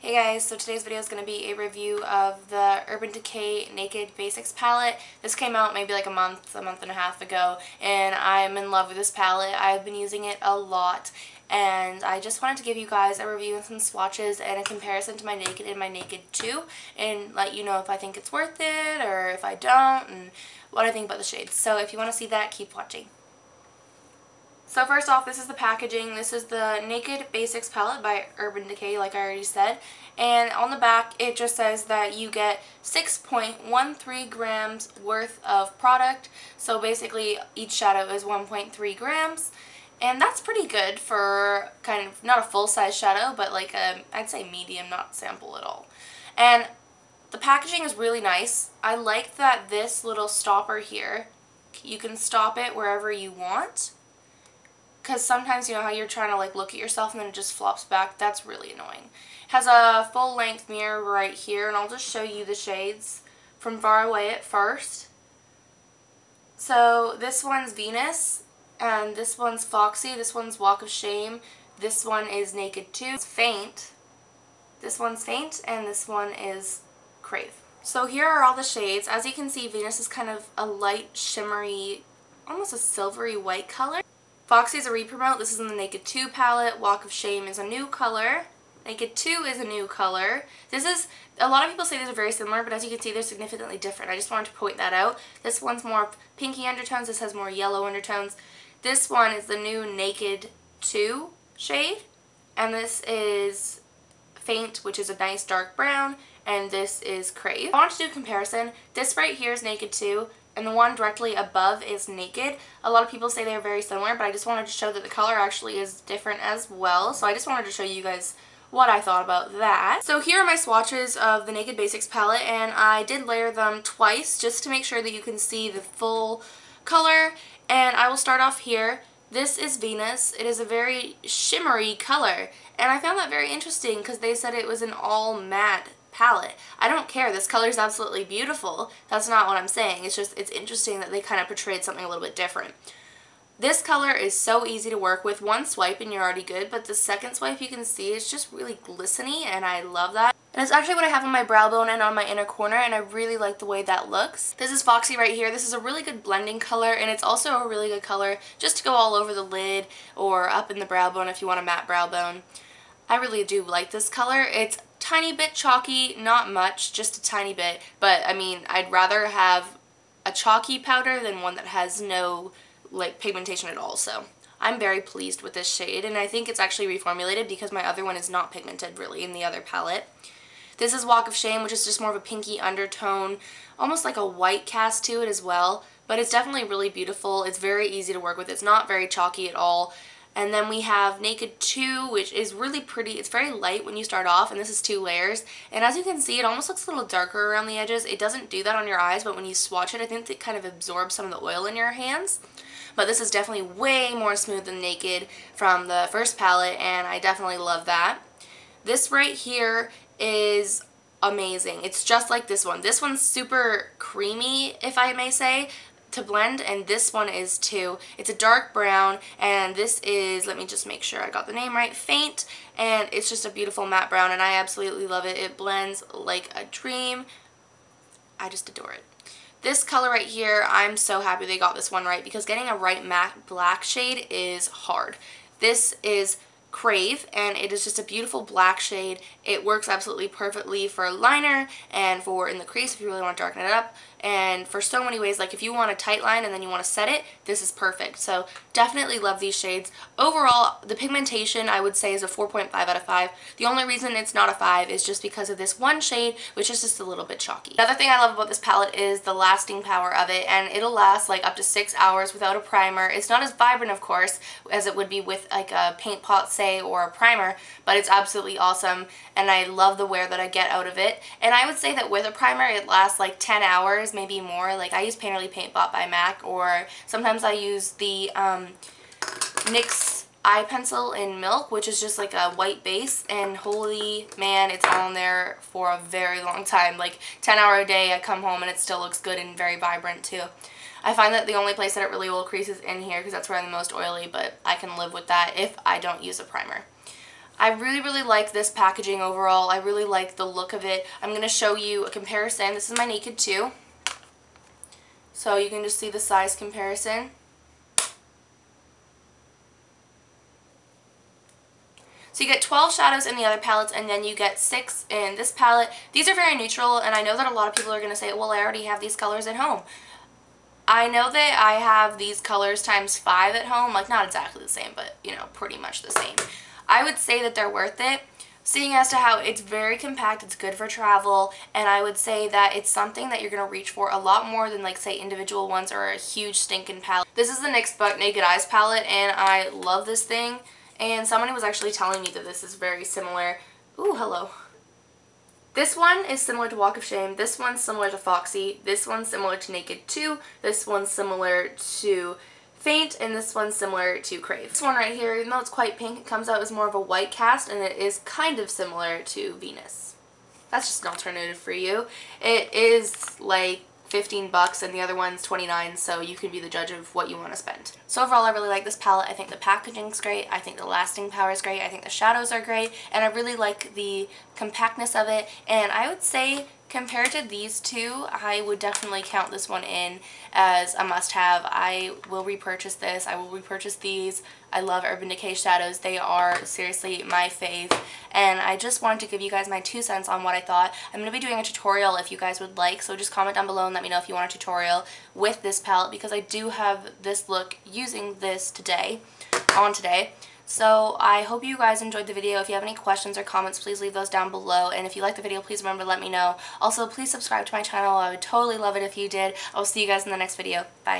Hey guys, so today's video is going to be a review of the Urban Decay Naked Basics palette. This came out maybe like a month and a half ago, and I'm in love with this palette. I've been using it a lot, and I just wanted to give you guys a review and some swatches and a comparison to my Naked and my Naked 2, and let you know if I think it's worth it or if I don't, and what I think about the shades. So if you want to see that, keep watching. So first off, this is the packaging. This is the Naked Basics palette by Urban Decay, like I already said. And on the back, it just says that you get 6.13 grams worth of product. So basically, each shadow is 1.3 grams. And that's pretty good for kind of, not a full-size shadow, but like a, I'd say medium, not sample at all. And the packaging is really nice. I like that this little stopper here, you can stop it wherever you want. Because sometimes, you know how you're trying to like look at yourself and then it just flops back? That's really annoying. It has a full length mirror right here, and I'll just show you the shades from far away at first. So this one's Venus, and this one's Foxy, this one's Walk of Shame, this one is Naked 2, it's Faint, this one's Faint, and this one is Crave. So here are all the shades. As you can see, Venus is kind of a light, shimmery, almost a silvery white color. Foxy is a re-promote. This is in the Naked 2 palette. Walk of Shame is a new color. Naked 2 is a new color. This is, a lot of people say these are very similar, but as you can see, they're significantly different. I just wanted to point that out. This one's more pinky undertones. This has more yellow undertones. This one is the new Naked 2 shade, and this is Faint, which is a nice dark brown, and this is Crave. I want to do a comparison. This right here is Naked 2. And the one directly above is Naked. A lot of people say they're very similar, but I just wanted to show that the color actually is different as well. So I just wanted to show you guys what I thought about that. So here are my swatches of the Naked Basics palette, and I did layer them twice just to make sure that you can see the full color. And I will start off here. This is Venus. It is a very shimmery color, and I found that very interesting because they said it was an all matte palette. I don't care. This color is absolutely beautiful. That's not what I'm saying. It's just, it's interesting that they kind of portrayed something a little bit different. This color is so easy to work with. One swipe and you're already good, but the second swipe you can see it's just really glistening, and I love that. And it's actually what I have on my brow bone and on my inner corner, and I really like the way that looks. This is Foxy right here. This is a really good blending color, and it's also a really good color just to go all over the lid or up in the brow bone if you want a matte brow bone. I really do like this color. It's tiny bit chalky, not much, just a tiny bit, but I mean, I'd rather have a chalky powder than one that has no like pigmentation at all. So I'm very pleased with this shade, and I think it's actually reformulated because my other one is not pigmented really in the other palette. This is Walk of Shame, which is just more of a pinky undertone, almost like a white cast to it as well, but it's definitely really beautiful. It's very easy to work with. It's not very chalky at all. And then we have Naked 2, which is really pretty. It's very light when you start off, and this is 2 layers. And as you can see, it almost looks a little darker around the edges. It doesn't do that on your eyes, but when you swatch it, I think it kind of absorbs some of the oil in your hands. But this is definitely way more smooth than Naked from the first palette, and I definitely love that. This right here is amazing. It's just like this one. This one's super creamy, if I may say, to blend, and this one is too. It's a dark brown, and this is, let me just make sure I got the name right, Faint, and it's just a beautiful matte brown, and I absolutely love it. It blends like a dream. I just adore it. This color right here, I'm so happy they got this one right, because getting a right matte black shade is hard. This is Crave, and it is just a beautiful black shade. It works absolutely perfectly for a liner and for in the crease if you really want to darken it up, and for so many ways. Like if you want a tight line and then you want to set it, this is perfect. So definitely love these shades. Overall, the pigmentation I would say is a 4.5 out of 5. The only reason it's not a 5 is just because of this one shade, which is just a little bit chalky. Another thing I love about this palette is the lasting power of it, and it'll last like up to 6 hours without a primer. It's not as vibrant, of course, as it would be with like a paint pot, say, or a primer, but it's absolutely awesome, and I love the wear that I get out of it. And I would say that with a primer it lasts like 10 hours, maybe more. Like I use Painterly Paint Pot by MAC, or sometimes I use the NYX eye pencil in Milk, which is just like a white base, and holy man, it's on there for a very long time. Like 10-hour a day, I come home and it still looks good and very vibrant too. I find that the only place that it really will crease is in here because that's where I'm the most oily, but I can live with that if I don't use a primer. I really, really like this packaging overall. I really like the look of it. I'm going to show you a comparison. This is my Naked 2. So you can just see the size comparison. So you get 12 shadows in the other palettes, and then you get 6 in this palette. These are very neutral, and I know that a lot of people are going to say, well, I already have these colors at home. I know that I have these colors times 5 at home, like not exactly the same, but you know, pretty much the same. I would say that they're worth it, seeing as to how it's very compact, it's good for travel, and I would say that it's something that you're going to reach for a lot more than like say individual ones or a huge stinking palette. This is the NYX Buck Naked Eyes palette, and I love this thing, and somebody was actually telling me that this is very similar. Ooh, hello. This one is similar to Walk of Shame, this one's similar to Foxy, this one's similar to Naked 2, this one's similar to Faint, and this one's similar to Crave. This one right here, even though it's quite pink, it comes out as more of a white cast, and it is kind of similar to Venus. That's just an alternative for you. It is like 15 bucks and the other one's 29, so you can be the judge of what you want to spend. So overall, I really like this palette. I think the packaging's great, I think the lasting power is great, I think the shadows are great, and I really like the compactness of it, and I would say compared to these two, I would definitely count this one in as a must-have. I will repurchase this. I will repurchase these. I love Urban Decay shadows. They are seriously my fave. And I just wanted to give you guys my 2 cents on what I thought. I'm going to be doing a tutorial if you guys would like, so just comment down below and let me know if you want a tutorial with this palette, because I do have this look using this today, So I hope you guys enjoyed the video. If you have any questions or comments, please leave those down below. And if you liked the video, please remember to let me know. Also, please subscribe to my channel. I would totally love it if you did. I will see you guys in the next video. Bye.